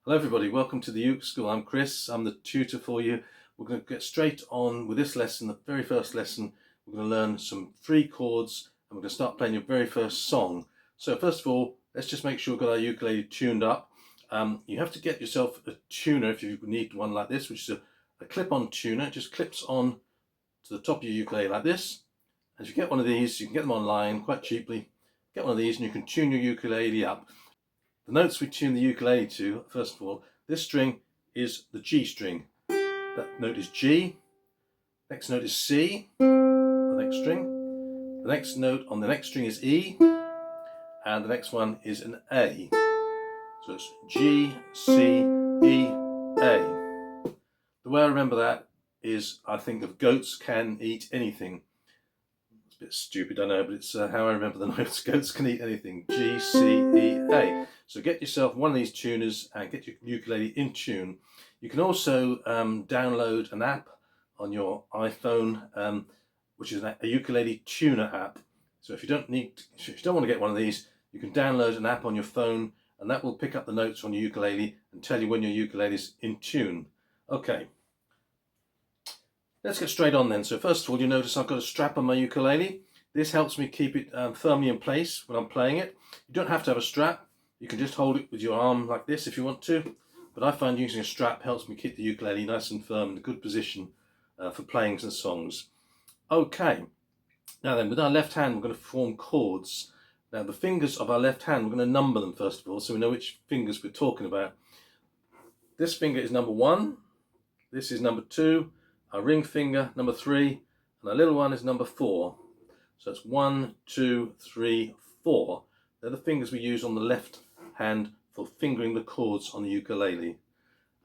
Hello everybody, welcome to the Uke School. I'm Chris, I'm the tutor for you. We're going to get straight on with this lesson, the very first lesson. We're going to learn some free chords and we're going to start playing your very first song. So first of all, let's just make sure we've got our ukulele tuned up. You have to get yourself a tuner if you need one like this, which is a clip-on tuner. It just clips on to the top of your ukulele like this. And if you get one of these, you can get them online quite cheaply. Get one of these and you can tune your ukulele up. The notes we tune the ukulele to, first of all, this string is the G string. That note is G. Next note is C, the next string. The next note on the next string is E. And the next one is an A. So it's G, C, E, A. The way I remember that is I think of goats can eat anything. It's a bit stupid, I know, but it's how I remember the notes. Goats can eat anything. G, C, E, A. So get yourself one of these tuners and get your ukulele in tune. You can also download an app on your iPhone, which is a ukulele tuner app. So if you don't want to get one of these, you can download an app on your phone, and that will pick up the notes on your ukulele and tell you when your ukulele is in tune. Okay. Let's get straight on then. So first of all, you notice I've got a strap on my ukulele. This helps me keep it firmly in place when I'm playing it. You don't have to have a strap. You can just hold it with your arm like this if you want to. But I find using a strap helps me keep the ukulele nice and firm in a good position for playing some songs. Okay. Now then, with our left hand, we're going to form chords. Now the fingers of our left hand, we're going to number them first of all, so we know which fingers we're talking about. This finger is number 1. This is number 2. Our ring finger, number 3, and our little one is number 4. So it's 1, 2, 3, 4. They're the fingers we use on the left hand for fingering the chords on the ukulele.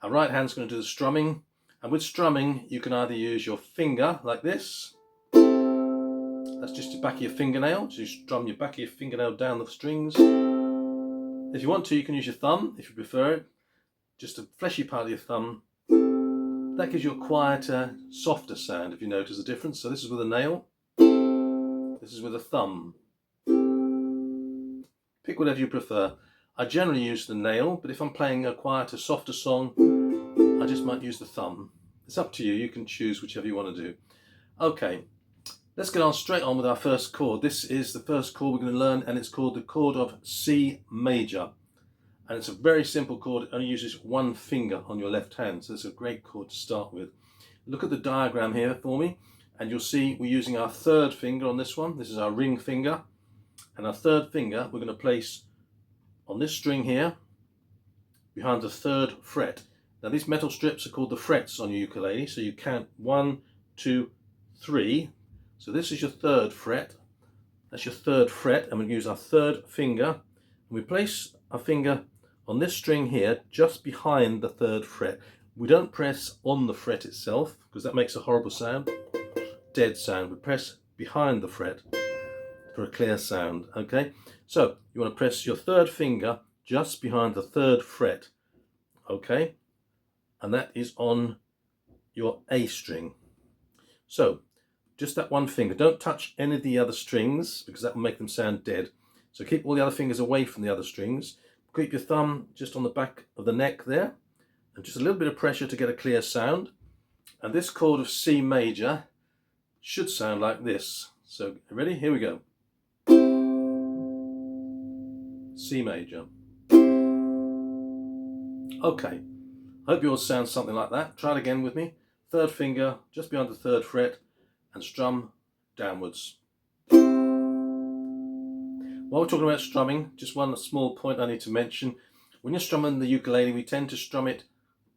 Our right hand's going to do the strumming, and with strumming you can either use your finger like this. That's just the back of your fingernail, so you strum your back of your fingernail down the strings. If you want to, you can use your thumb if you prefer it, just a fleshy part of your thumb. That gives you a quieter, softer sound if you notice the difference. So this is with a nail, this is with a thumb. Pick whatever you prefer. I generally use the nail, but if I'm playing a quieter, softer song, I just might use the thumb. It's up to you, you can choose whichever you want to do. Okay, let's get on straight on with our first chord. This is the first chord we're going to learn, and it's called the chord of C major. And it's a very simple chord. It only uses one finger on your left hand, so it's a great chord to start with. Look at the diagram here for me, and you'll see we're using our third finger on this one. This is our ring finger, and our third finger we're going to place on this string here behind the 3rd fret. Now these metal strips are called the frets on your ukulele, so you count 1, 2, 3. So this is your 3rd fret. That's your 3rd fret, and we use our 3rd finger, and we place our finger on this string here, just behind the 3rd fret. We don't press on the fret itself, because that makes a horrible sound, dead sound. We press behind the fret for a clear sound, okay? So you want to press your 3rd finger just behind the 3rd fret, okay? And that is on your A string. So just that one finger. Don't touch any of the other strings, because that will make them sound dead. So keep all the other fingers away from the other strings. Keep your thumb just on the back of the neck there, and just a little bit of pressure to get a clear sound. And this chord of C major should sound like this. So ready? Here we go. C major. Okay, I hope yours sounds something like that. Try it again with me. 3rd finger just behind the 3rd fret and strum downwards. While we're talking about strumming, just one small point I need to mention. When you're strumming the ukulele, we tend to strum it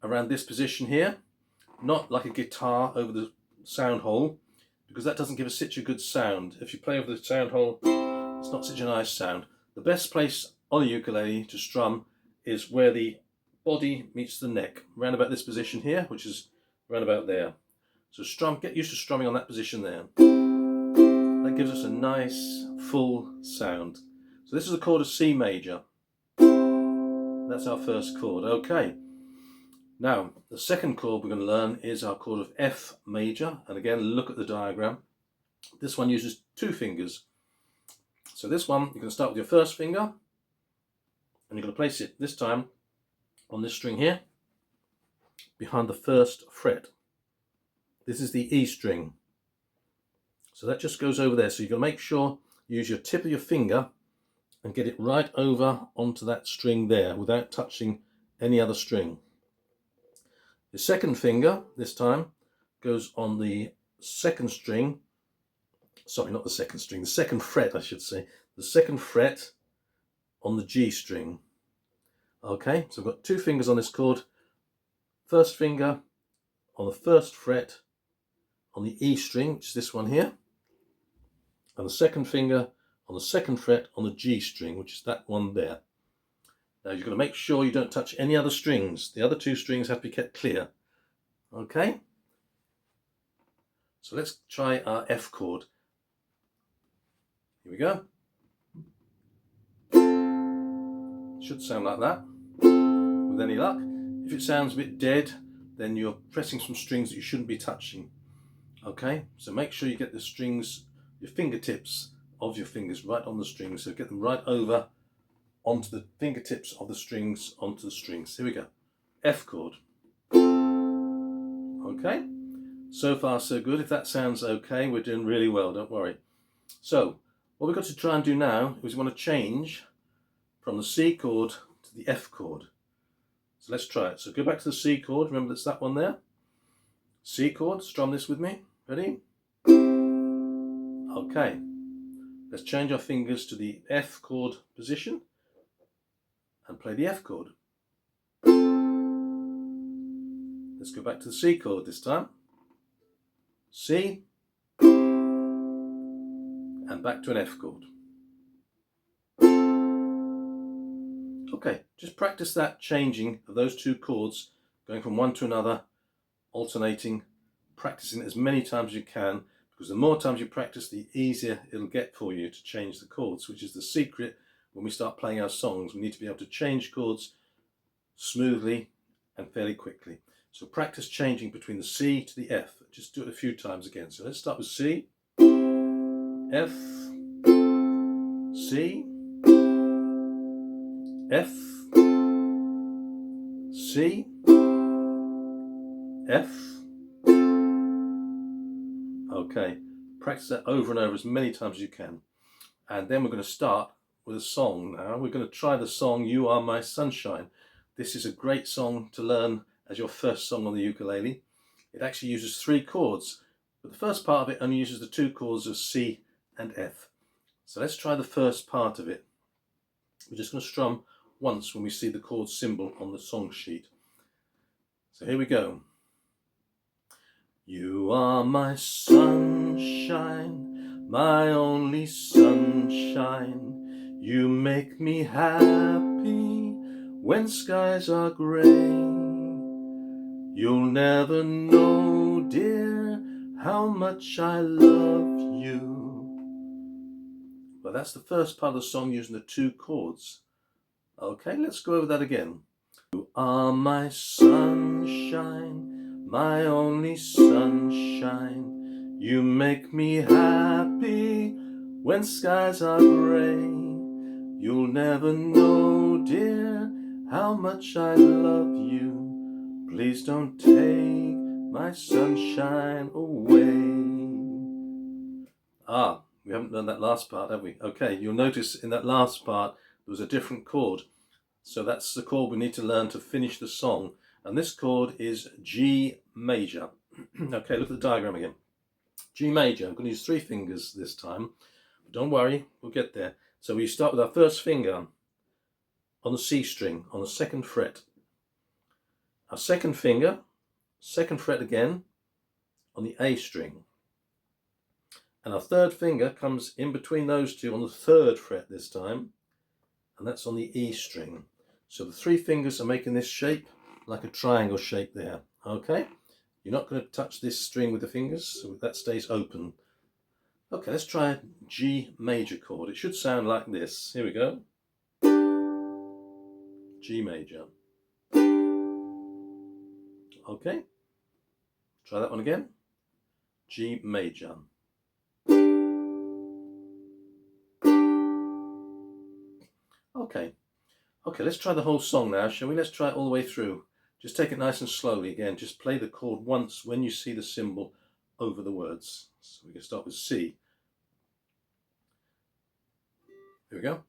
around this position here, not like a guitar over the sound hole, because that doesn't give us such a good sound. If you play over the sound hole, it's not such a nice sound. The best place on a ukulele to strum is where the body meets the neck, around about this position here, which is around about there. So get used to strumming on that position there. That gives us a nice full sound. So this is a chord of C major. That's our first chord. Okay. Now the second chord we're going to learn is our chord of F major. And again, look at the diagram. This one uses 2 fingers. So this one, you're going to start with your 1st finger, and you're going to place it this time on this string here, behind the first fret. This is the E string. So that just goes over there. So you've got to make sure you use your tip of your finger and get it right over onto that string there without touching any other string. The second finger, this time, goes on the second string. Sorry, not the second string, the second fret, I should say. The second fret on the G string. Okay, so I've got two fingers on this chord. First finger on the first fret on the E string, which is this one here. And the second finger on the second fret on the G string, which is that one there. Now you've got to make sure you don't touch any other strings. The other two strings have to be kept clear. Okay? So let's try our F chord. Here we go. Should sound like that, with any luck. If it sounds a bit dead, then you're pressing some strings that you shouldn't be touching. Okay, so make sure you get the strings, your fingertips of your fingers right on the strings, so get them right over onto the fingertips of the strings, onto the strings. Here we go. F chord. Okay, so far so good. If that sounds okay, we're doing really well, don't worry. So what we've got to try and do now is we want to change from the C chord to the F chord. So let's try it. So go back to the C chord, remember that's that one there. C chord, strum this with me. Ready? Okay, let's change our fingers to the F chord position and play the F chord. Let's go back to the C chord this time. C, and back to an F chord. Okay, just practice that changing of those two chords, going from one to another, alternating, practicing it as many times as you can, because the more times you practice, the easier it'll get for you to change the chords, which is the secret when we start playing our songs. We need to be able to change chords smoothly and fairly quickly. So practice changing between the C to the F. Just do it a few times again. So let's start with C, F, C, F, C, F. Okay, practice that over and over as many times as you can. And then we're going to start with a song now. We're going to try the song You Are My Sunshine. This is a great song to learn as your first song on the ukulele. It actually uses 3 chords, but the first part of it only uses the 2 chords of C and F. So let's try the first part of it. We're just going to strum once when we see the chord symbol on the song sheet. So here we go. You are my sunshine, my only sunshine. You make me happy when skies are grey. You'll never know, dear, how much I love you. Well, that's the first part of the song using the 2 chords. Okay, let's go over that again. You are my sunshine, my only sunshine. You make me happy when skies are grey. You'll never know, dear, how much I love you. Please don't take my sunshine away. We haven't done that last part, have we? Okay, you'll notice in that last part there was a different chord. So that's the chord we need to learn to finish the song. And this chord is G major. Okay, look at the diagram again. G major. I'm going to use 3 fingers this time. But don't worry, we'll get there. So we start with our first finger on the C string, on the 2nd fret. Our second finger, 2nd fret again, on the A string. And our third finger comes in between those two on the 3rd fret this time. And that's on the E string. So the 3 fingers are making this shape like a triangle shape there. Okay, you're not going to touch this string with the fingers, so that stays open. Okay, let's try a G major chord. It should sound like this. Here we go. G major. Okay, try that one again. G major. Okay, Okay, let's try the whole song now, shall we? Let's try it all the way through. Just take it nice and slowly again. Just play the chord once when you see the symbol over the words. So we can start with C. Here we go.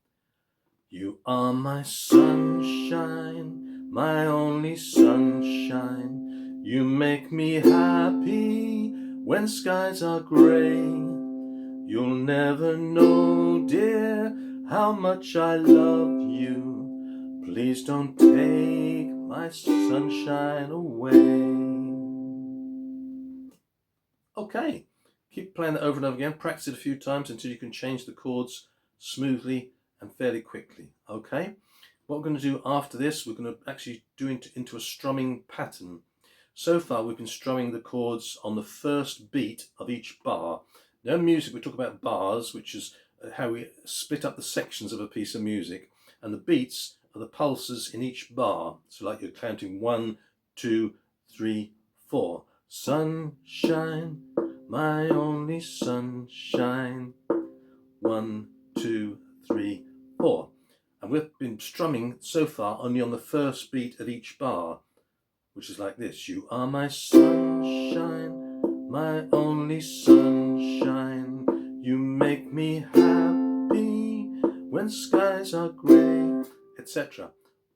You are my sunshine, my only sunshine. You make me happy when skies are grey. You'll never know, dear, how much I love you. Please don't take my sunshine away. Okay, keep playing that over and over again. Practice it a few times until you can change the chords smoothly and fairly quickly. Okay, what we're going to do after this, we're going to actually do into a strumming pattern. So far we've been strumming the chords on the first beat of each bar. Now in music we talk about bars, which is how we split up the sections of a piece of music, and the beats are the pulses in each bar. So like you're counting 1, 2, 3, 4. Sunshine, my only sunshine. 1, 2, 3, 4. And we've been strumming so far only on the first beat of each bar, which is like this. You are my sunshine, my only sunshine. You make me happy when skies are grey, etc.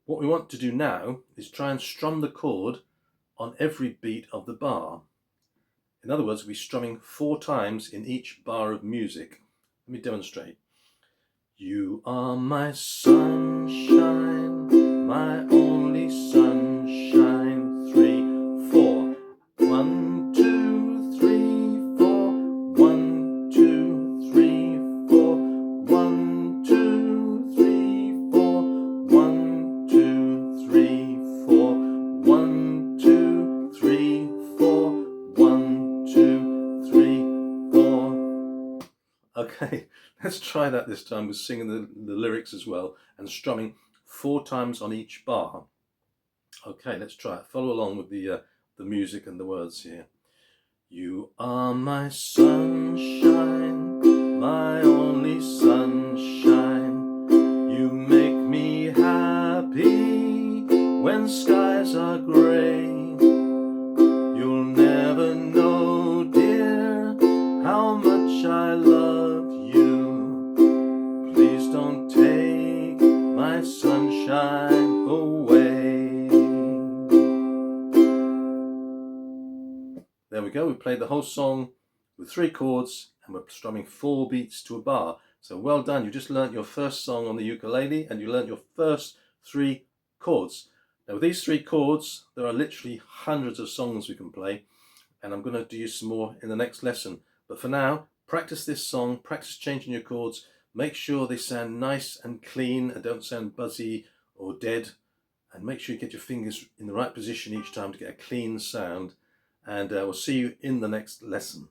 What we want to do now is try and strum the chord on every beat of the bar. In other words, we're strumming 4 times in each bar of music. Let me demonstrate. You are my sunshine, my only sunshine. 3, 4. 1, 2, 3, 4. 1, 2, 3, 4. 1, 2, 3, 4. 1, 2, 3, 4. 1, 2, 3, 4. 1, 2, 3, 4. Okay, let's try that this time with singing the lyrics as well and strumming 4 times on each bar. Okay, let's try it. Follow along with the music and the words here. You are my sunshine, my only sunshine. You make me happy when skies are grey. You'll never know, dear, how much I love you. Please don't take my sunshine away. There we go. We played the whole song with 3 chords and we're strumming 4 beats to a bar. So well done. You just learnt your first song on the ukulele and you learnt your first 3 chords. Now with these 3 chords, there are literally hundreds of songs we can play, and I'm going to do some more in the next lesson. But for now, practice this song, practice changing your chords, make sure they sound nice and clean and don't sound buzzy or dead, and make sure you get your fingers in the right position each time to get a clean sound, and we'll see you in the next lesson.